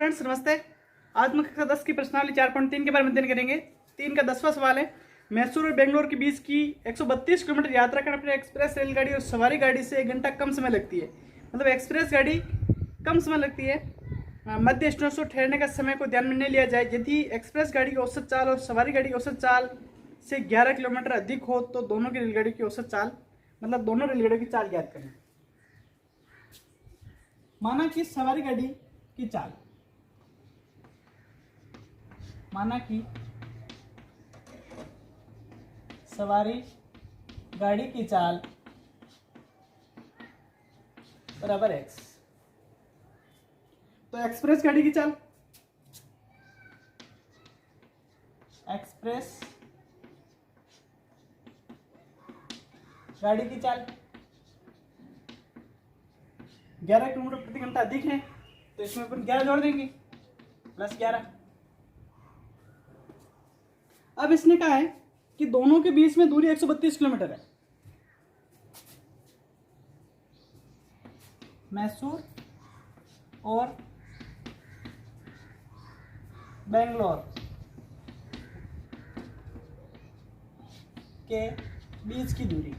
Friends नमस्ते। आज हम कक्षा 10 की प्रश्नावली 4.3 के बारे में अध्ययन करेंगे। 3 का 10वां सवाल है, मैसूर और बेंगलोर के बीच की 132 किलोमीटर यात्रा करने पर एक्सप्रेस रेलगाड़ी और सवारी गाड़ी से 1 घंटा कम समय लगती है। मतलब एक्सप्रेस गाड़ी कम समय लगती है। मध्य स्टेशनों से ठहरने का समय को ध्यान में नहीं लिया जाए। यदि एक्सप्रेस गाड़ी की औसत चाल और सवारी गाड़ी की औसत चाल से 11 किलोमीटर अधिक हो तो दोनों की रेलगाड़ी की औसत चाल, मतलब दोनों रेलगाड़ियों की चाल ज्ञात करें। माना कि सवारी गाड़ी की चाल, माना कि सवारी गाड़ी की चाल बराबर x। तो एक्सप्रेस गाड़ी की चाल, एक्सप्रेस गाड़ी की चाल 11 किलोमीटर प्रति घंटा अधिक है, तो इसमें अपन 11 जोड़ देंगे, प्लस 11। अब इसने कहा है कि दोनों के बीच में दूरी 132 किलोमीटर है। मैसूर और बेंगलोर के बीच की दूरी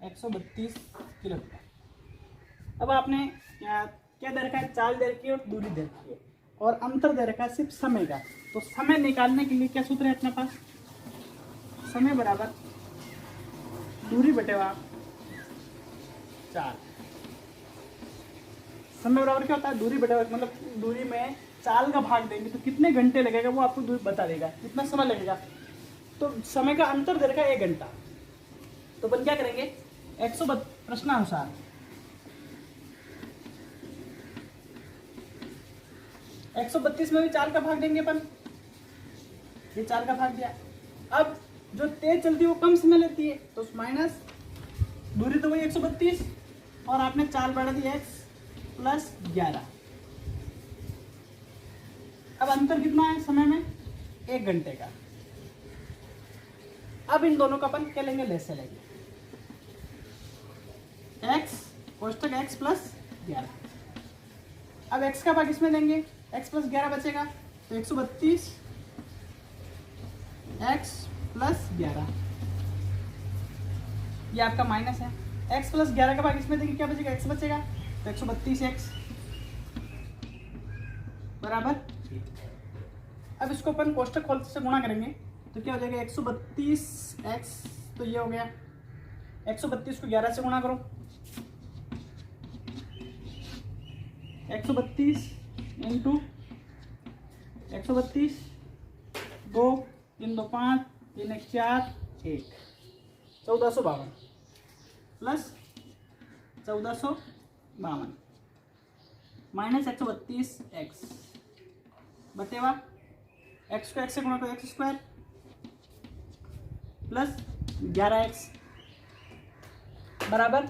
132 किलोमीटर। अब आपने क्या दे रखा है, चाल दे रखी है और दूरी दे रखी है, और अंतर दे रखा है सिर्फ समय का। तो समय निकालने के लिए क्या सूत्र है अपने पास, समय बराबर दूरी बटेवा चाल। समय बराबर क्या होता है, दूरी बटेवा, मतलब दूरी में चाल का भाग देंगे तो कितने घंटे लगेगा वो आपको दूरी बता देगा, कितना समय लगेगा। तो समय का अंतर दे रखा है 1 घंटा। तो अपन क्या करेंगे, 132 प्रश्नानुसार 132 में भी चाल का भाग देंगे अपन, ये चाल का भाग दिया। अब जो तेज चलती है वो कम समय लेती है, तो माइनस दूरी तो वही 132 और आपने चाल बढ़ा दी x प्लस 11। अब अंतर कितना है समय में, 1 घंटे का। अब इन दोनों का अपन क्या लेंगे, लेसे लेंगे, x कोष्टक x प्लस 11। अब x का भाग इसमें लेंगे, x प्लस 11 बचेगा, तो 132 x प्लस 11, ये आपका माइनस है। x प्लस 11 का भाग इसमें देंगे, क्या बचेगा, x बचेगा, तो 132x बराबर। अब इसको अपन कोष्टक खोल से गुणा करेंगे तो क्या हो जाएगा, 132x, तो ये हो गया 132 को 11 से गुणा करो, 132 into 132, 2 3 2 5 3 1 4 1, 1452 plus 1452 minus 132x बटेवा x को x से गुणा करो, एक्स स्क्वायर प्लस 11x बराबर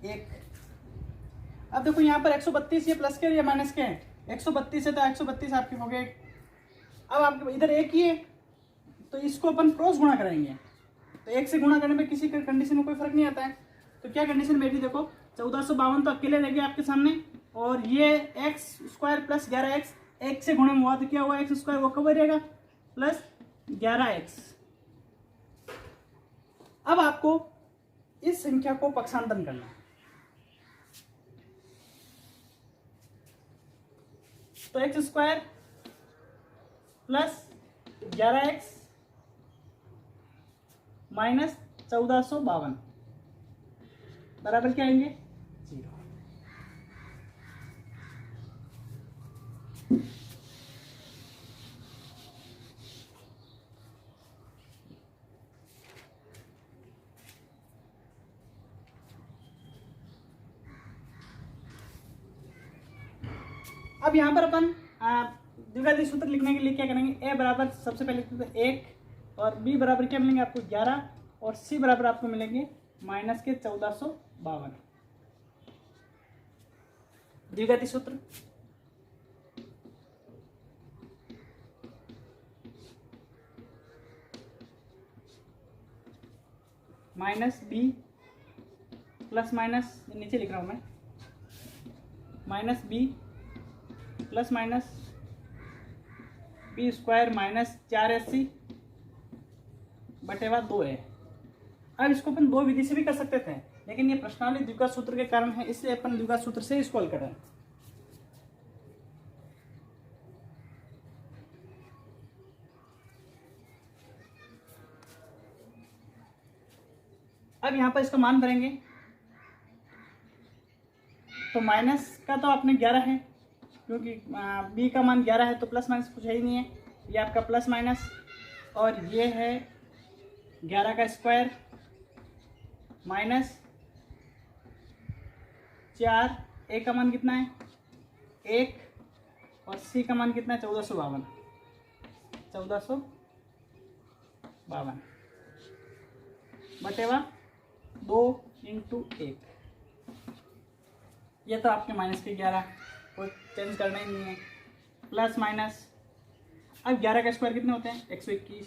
1। अब देखो यहाँ पर 132 ये प्लस के या माइनस के हैं, 132 है तो 132 आपके हो गए। अब आपके इधर एक ही है तो इसको अपन क्रॉस गुणा कराएंगे, तो 1 से गुणा करने में किसी कंडीशन में कोई फर्क नहीं आता है। तो क्या कंडीशन बैठी, देखो 1452 तो अकेले रह गए आपके सामने, और ये एक्स स्क्वायर प्लस 11x 1 से गुणे में हुआ तो क्या हुआ, एक्स स्क्वायर वो कवर रहेगा प्लस 11x। अब आपको इस संख्या को पक्षांतरण करना है, तो x square plus 11x minus 1452 बराबर क्या आएंगे, 0। अब यहाँ पर अपन द्विघाती सूत्र लिखने के लिए क्या करेंगे, a बराबर सबसे पहले लिखते हैं 1, और b बराबर क्या मिलेंगे आपको 11, और c बराबर आपको मिलेंगे माइनस के 1452। द्विघाती सूत्र माइनस b प्लस माइनस नीचे लिख रहा हूँ मैं, minus b plus minus b square minus 4ac बटेवा 2a। अब इसको अपन दो विधि से भी कर सकते थे, लेकिन ये प्रश्नावली द्विघात सूत्र के कारण है, इसलिए अपन द्विघात सूत्र से इसको हल कर रहे हैं। अब यहाँ पर इसका मान भरेंगे, तो माइनस का तो आपने 11 है, क्योंकि बी का मान 11 है, तो प्लस माइनस कुछ है ही नहीं है, ये आपका प्लस माइनस, और ये है 11 का स्क्वायर माइनस 4, ए का मान कितना है 1, और सी का मान कितना है 1452 बटेवा 2 × 1। ये तो आपके माइनस के 11, कोई चेंज करना ही नहीं है, प्लस माइनस। अब 11 का स्क्वायर कितने होते हैं 121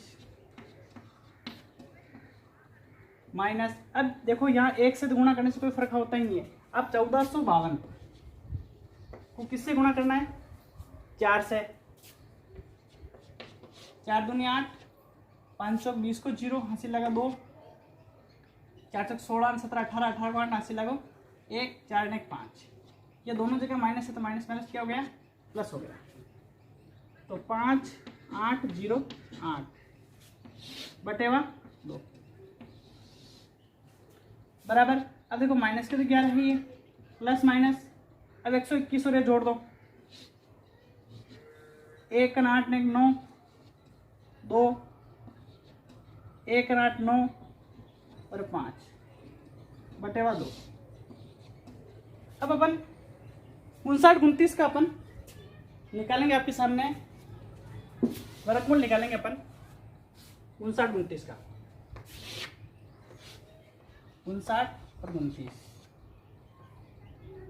माइनस, अब देखो यहाँ 1 से गुणा करने से कोई फर्क होता ही नहीं है। अब 1452 को किससे गुणा करना है 4 से, 4 दूनी 8, 520 को 0 हासिल लगा 2, 4 चक 16 17 18 18 को 8 हासिल लगा 1, 4 1 5। ये दोनों जगह माइनस है, तो माइनस माइनस क्या हो गया प्लस हो गया, तो 5 8 0 8 बटेवा 2 बराबर। अब देखो माइनस के तो 11 है ये, प्लस माइनस, अब 121 और ये जोड़ दो, 1 और 8 9 2, 1 और 8 9 और 5 बटेवा 2। अब अपन 59 29 का अपन निकालेंगे, आपके सामने वर्गमूल निकालेंगे अपन 59 29 का, 59 और 29।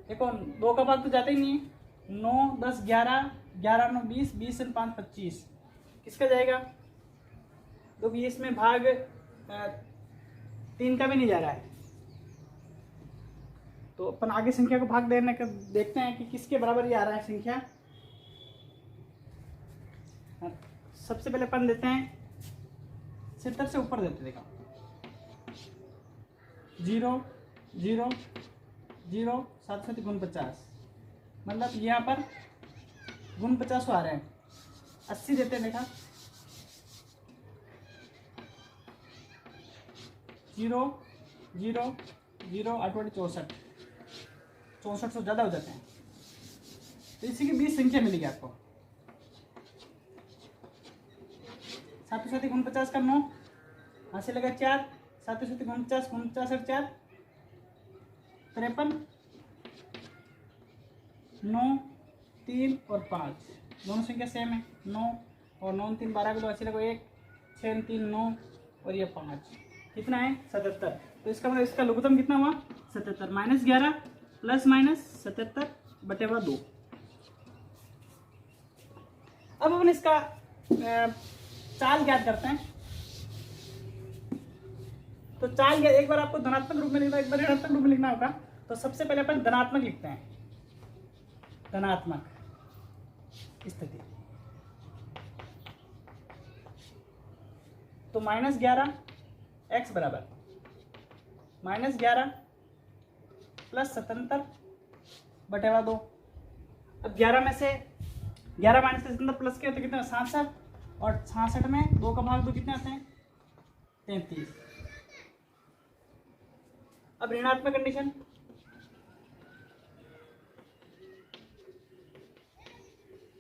देखो 2 का भाग तो जाता ही नहीं है, 9 10 11 11 9 20 20 और 5 25, किसका जाएगा, तो ये इसमें भाग 3 का भी नहीं जा रहा है, तो अपन आगे संख्या को भाग देने का देखते हैं कि किसके बराबर ये आ रहा है संख्या। सबसे पहले अपन देते हैं 70 से ऊपर देते, देखो 0 0 0 7 7 49, मतलब यहाँ पर 49 आ रहे हैं, 80 देते हैं, देखा 0 0 0 8 64 64 से ज़्यादा हो जाते हैं, तो इसी की 20 संख्या मिलेगी आपको। 7 7 49 का 9 हासिल लगा 4, 7 7 49 49 और 4 53, 9 3 और 5 दोनों संख्या सेम है, 9 और 9 3 12 को तो हासिल लगा 1, 6 3 9 और ये 5, कितना है 77। तो इसका मतलब इसका लघुत्तम कितना हुआ 77, माइनस 11 प्लस माइनस 77 बटेवा 2। अब अपन इसका चाल ज्ञात करते हैं, तो चाल ज्ञात एक बार आपको धनात्मक रूप में लिखना, एक बार ऋणात्मक रूप में लिखना होगा, तो सबसे पहले अपन धनात्मक लिखते हैं, धनात्मक स्थिति, तो माइनस 11 x बराबर माइनस 11 प्लस 77 बटेवा 2। अब 11 में से 11 माइनस 77 प्लस के होते कितने 67, और 66 में 2 का भाग 2 कितने आते हैं 33। अब ऋणात्मक कंडीशन,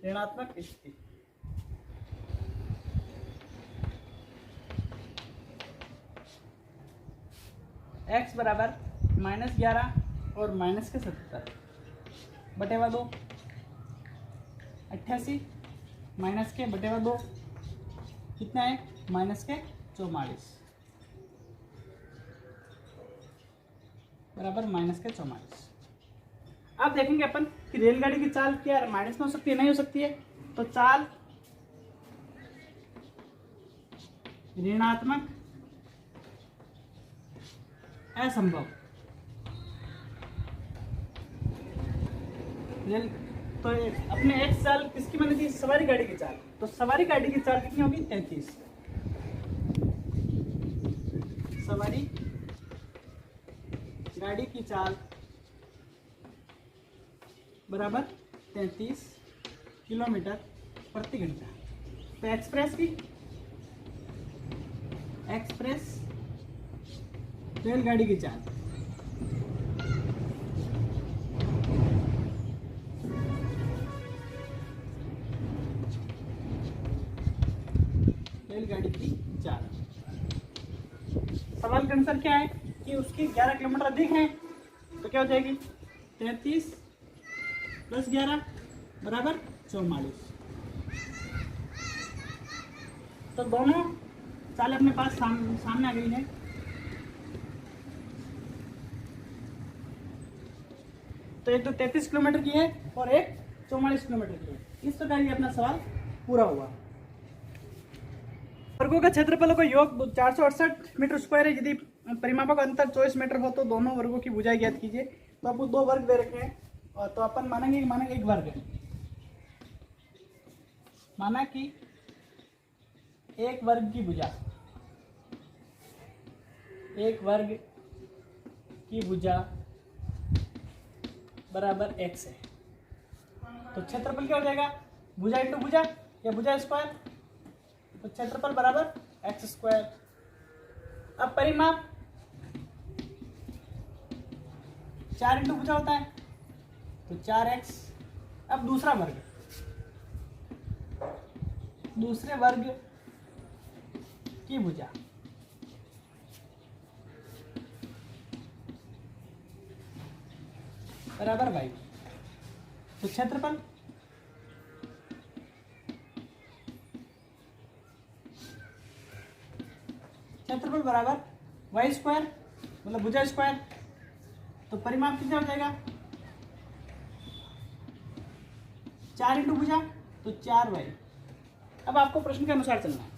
ऋणात्मक स्थिति, x बराबर माइनस 11 और माइनस के 77 बटेवा 2, 88 माइनस के बटेवा 2 कितना है माइनस के 44 बराबर माइनस के 44। अब देखेंगे अपन कि रेलगाड़ी की चाल क्या है, माइनस में हो सकती है नहीं हो सकती है, तो चाल ऋणात्मक असंभव रेल तो अपने एक्स चाल किसकी बनी थी? सवारी गाड़ी की चाल। तो सवारी गाड़ी की चाल कितनी होगी? 33। सवारी गाड़ी की चाल बराबर 33 किलोमीटर प्रति घंटा। तो एक्सप्रेस रेलगाड़ी की चाल रेलगाड़ी की चाल। सवाल का आंसर क्या है कि उसकी 11 किलोमीटर अधिक है, तो क्या हो जाएगी? 33 + 11 बराबर 44। तो दोनों चालें अपने पास सामने आ गई है। तो एक तो 33 किलोमीटर की है और एक 44 किलोमीटर की है। इस प्रकार ये अपना सवाल पूरा हुआ। वर्गों का क्षेत्रफल का योग 468 मीटर स्क्वायर है। यदि परिमापों का अंतर 24 मीटर हो तो दोनों वर्गों की भुजाएं ज्ञात कीजिए। तो आपको 2 वर्ग दे रखे हैं, और तो अपन मानेंगे एक वर्ग है। माना कि एक वर्ग की भुजा, एक वर्ग की भुजा बराबर x है। तो क्षेत्रफल क्या हो जाएगा? भुजा इंटू भुजा या भुजा स्क्वायर। तो क्षेत्रफल बराबर x स्क्वायर। अब परिमाप 4 इंटू भुजा होता है, तो 4x। अब दूसरे वर्ग की भुजा बराबर y। तो क्षेत्रफल बराबर y स्क्वायर मतलब भुजा स्क्वायर। तो परिमाप कितना हो जाएगा? 4 इंटू भुजा तो 4y। अब आपको प्रश्न के अनुसार चलना है।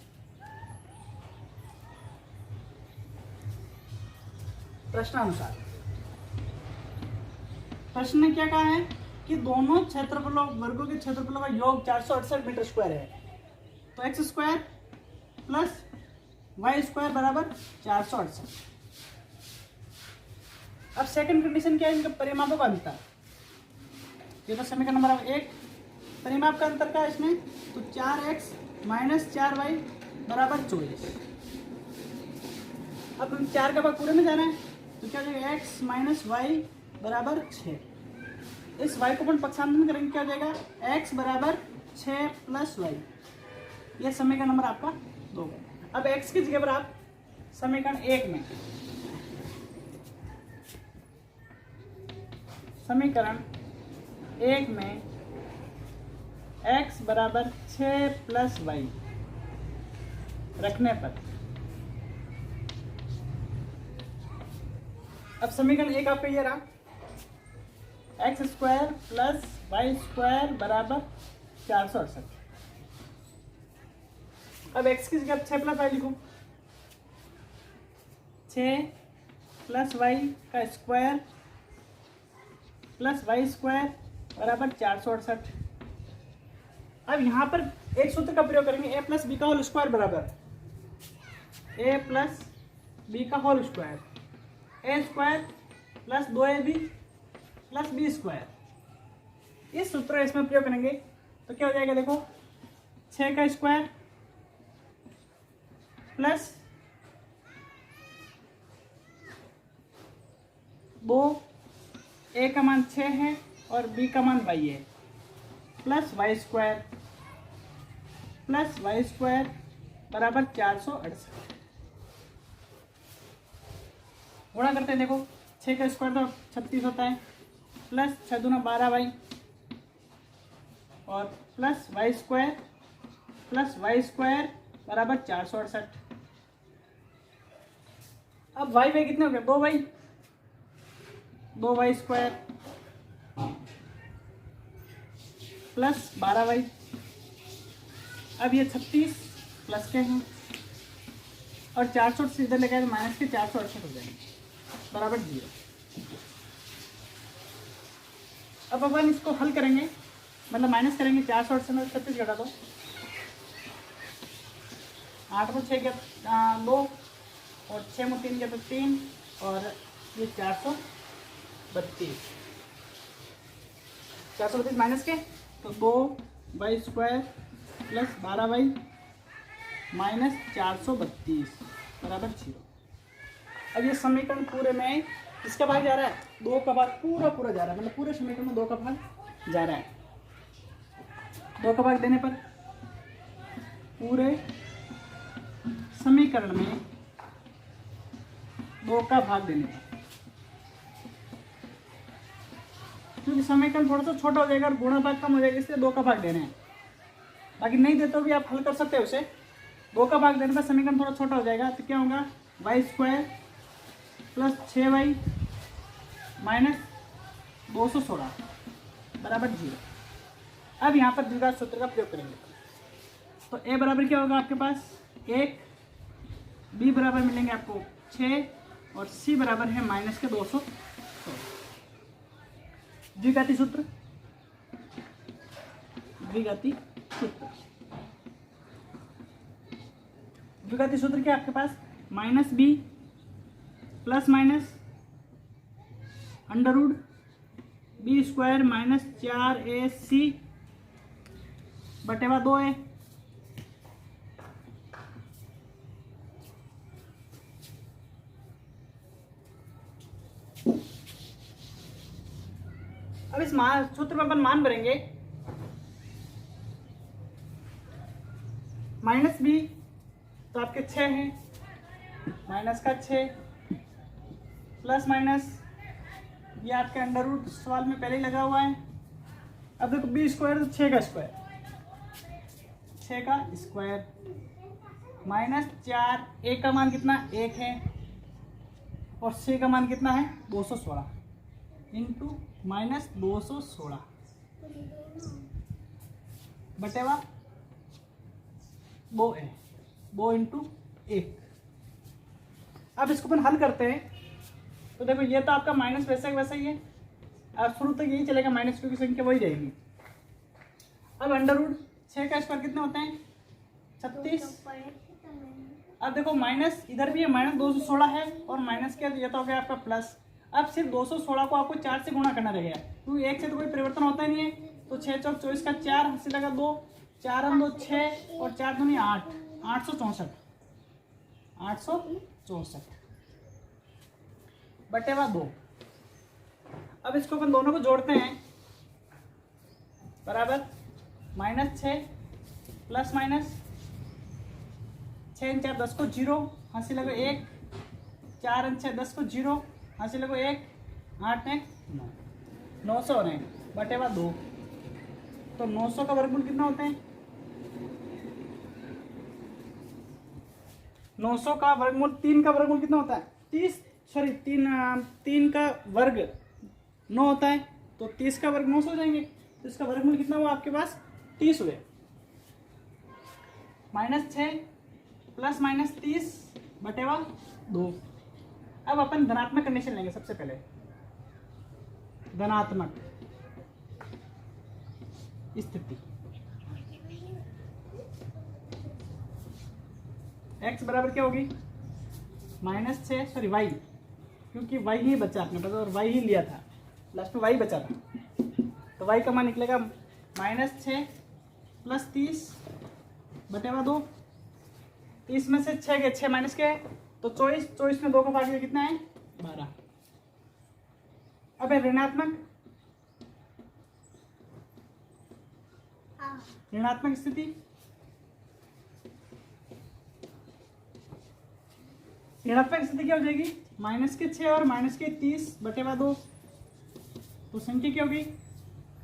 प्रश्नानुसार प्रश्न ने क्या कहा है कि दोनों क्षेत्रफलों वर्गों के क्षेत्रफलों का योग 468 मीटर स्क्वायर है। तो x square plus y square बराबर 468। अब सेकंड कंडीशन क्या है? इनका परिमापों का अंतर। ये तो समीकरण नंबर 1। परिमाप का अंतर क्या है इसमें? तो 4x - 4y बराबर 24। अब हम 4 का भाग पूरे में जाना है, तो क्या हो जाएगा? x - y बराबर 6। इस y को अपन पक्षांतर करेंगे, क्या हो जाएगा? x बराबर 6 + y। यह समीकरण नंबर आपका 2 है। अब x की जगह पर आप समीकरण 1 में x बराबर 6 + y रखने पर, अब समीकरण 1 आपका ये रहा, x square plus y square बराबर 468। अब x की जगह 6 + y लिखो। 6 + y का स्क्वायर प्लस y स्क्वायर बराबर 468। अब यहाँ पर एक सूत्र का प्रयोग करेंगे, a + b का होल स्क्वायर बराबर a + b का whole square, a square plus 2ab plus b square. इस सूत्र इसमें प्रयोग करेंगे तो क्या हो जाएगा? देखो 6 का स्क्वायर प्लस 2, a का मान 6 है और b का मान y है, प्लस y स्क्वायर बराबर 468। गुणा करते हैं, देखो 6 का स्क्वायर तो 36 होता है, प्लस 6 दूना 12y और प्लस y स्क्वायर बराबर 468। अब y कितने हो गए? 2y square plus 12y। अब ये 36 प्लस के हैं और 468 से इधर लेकर माइनस के 468 हो जाएंगे बराबर 0। अब अपन इसको हल करेंगे, मतलब माइनस करेंगे। 4 से मैं 36 घटा दो, 8 को 6 गया 2 और 6 में 3 गया तो 3 और ये 432 माइनस के तो 2y² प्लस 12y माइनस 432 बराबर 0। अब ये समीकरण पूरे में किसका भाग जा रहा है? 2 का भाग पूरा जा रहा है, मतलब पूरे समीकरण में 2 का भाग जा रहा है। 2 का भाग देने पर पूरे समीकरण में 2 का भाग देने पर, क्योंकि समीकरण थोड़ा सा छोटा हो जाएगा और गुणा भाग कम हो जाएगा, इसलिए 2 का भाग देने हैं। बाकी नहीं देते भी आप हल कर सकते हो उसे। 2 का भाग देने पर समीकरण थोड़ा छोटा हो जाएगा, तो क्या होगा? y² प्लस 6y माइनस 216 बराबर 0। अब यहाँ पर द्विघात सूत्र का प्रयोग करेंगे, तो a बराबर क्या होगा आपके पास? 1, b बराबर मिलेंगे आपको 6 और c बराबर है माइनस के 216। द्विघाती सूत्र, द्विघाती सूत्र, द्विघाती सूत्र क्या आपके पास? Minus b plus minus under root b² minus 4ac बटेवा 2a। अब इस सूत्र में अपन मान भरेंगे। माइनस b तो आपके 6 हैं, माइनस का 6 प्लस माइनस ये आपके अंडर रूट सवाल में पहले ही लगा हुआ है। अब देखो b² तो 6 का स्क्वायर, 6 का स्क्वायर माइनस 4, a का मान कितना? 1 है और c का मान कितना है? 216 इंटू माइनस 216 बटेवा 2a, 2 इंटू 1। अब इसको अपन हल करते हैं, तो देखो ये तो आपका माइनस वैसा ही है, अब शुरू तक यही चलेगा, माइनस की संख्या वही रहेगी। अब अंडर रूट 6 का स्क्वायर कितने होते हैं? 36। अब देखो माइनस इधर भी है, माइनस 216 है और माइनस के ये तो हो गया आपका प्लस। अब सिर्फ 216 को आपको 4 से गुणा करना रहेगा, क्योंकि 1 से तो कोई परिवर्तन होता ही नहीं है। तो 6 चौक 24 का 4 हंसी लगा 2, 4 हम 2 6 और 4 दूनी 8, 864 बटेवा 2। अब इसको अपन दोनों को जोड़ते हैं, बराबर माइनस 6 प्लस माइनस 6 4 10 को 0 हंसी लगो 1, 4 6 10 को 0 हंसी लगो 1, 8 9 900 हो रहे हैं बटेवा 2। तो 900 का वर्गमूल कितना होते हैं? 900 का वर्गमूल 3 का वर्गमूल कितना होता है? 30 सॉरी 3 का वर्ग 9 होता है, तो 30 का वर्ग 900 हो जाएंगे। तो इसका वर्गमूल कितना हुआ आपके पास? 30 हुए। Minus 6 plus minus 30 बटेवा 2। अब अपन धनात्मक कंडीशन लेंगे सबसे पहले, धनात्मक स्थिति। x बराबर क्या होगी? माइनस 6 सॉरी y, क्योंकि y ही बचा अपने पास और y ही लिया था, लास्ट में y बचा था, तो y का मान निकलेगा माइनस 6 प्लस 30 बटेवा 2। 30 में से 6 के 6 माइनस के तो 24 में 2 का भाग कितना है? 12। अब है ऋणात्मक, ऋणात्मक स्थिति। ऋणात्मक स्थिति क्या हो जाएगी? माइनस के 6 और माइनस के 30 बटेवा 2, तो संख्या क्या होगी?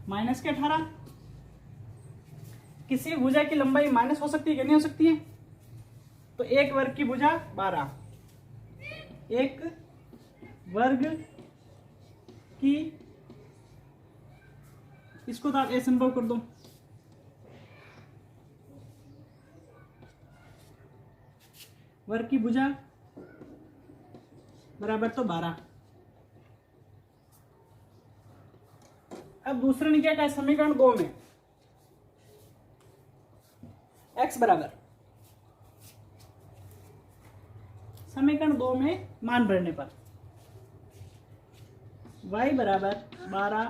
माइनस के 18। किसी भुजा की लंबाई माइनस हो सकती है कि नहीं हो सकती है? तो एक वर्ग की भुजा 12, एक वर्ग की, इसको तो आप असंभव कर दो, वर्ग की भुजा बराबर तो 12। अब दूसरे ने क्या कहा, समीकरण 2 में x बराबर, समीकरण 2 में मान भरने पर y बराबर 12,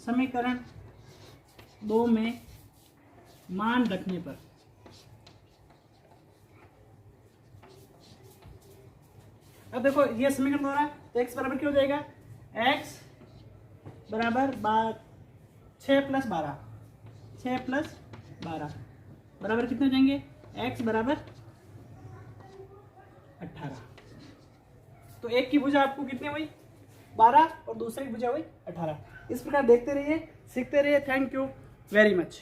समीकरण 2 में मान रखने पर अब देखो ये समीकरण हो रहा है, तो x बराबर क्या हो जाएगा, x बराबर 6 + 12, 6 + 12 बराबर कितने हो जाएंगे, x बराबर 18। तो एक की भुजा आपको कितनी हुई, 12, और दूसरे की भुजा हुई 18। इस प्रकार देखते रहिए, सीखते रहिए। Thank you very much.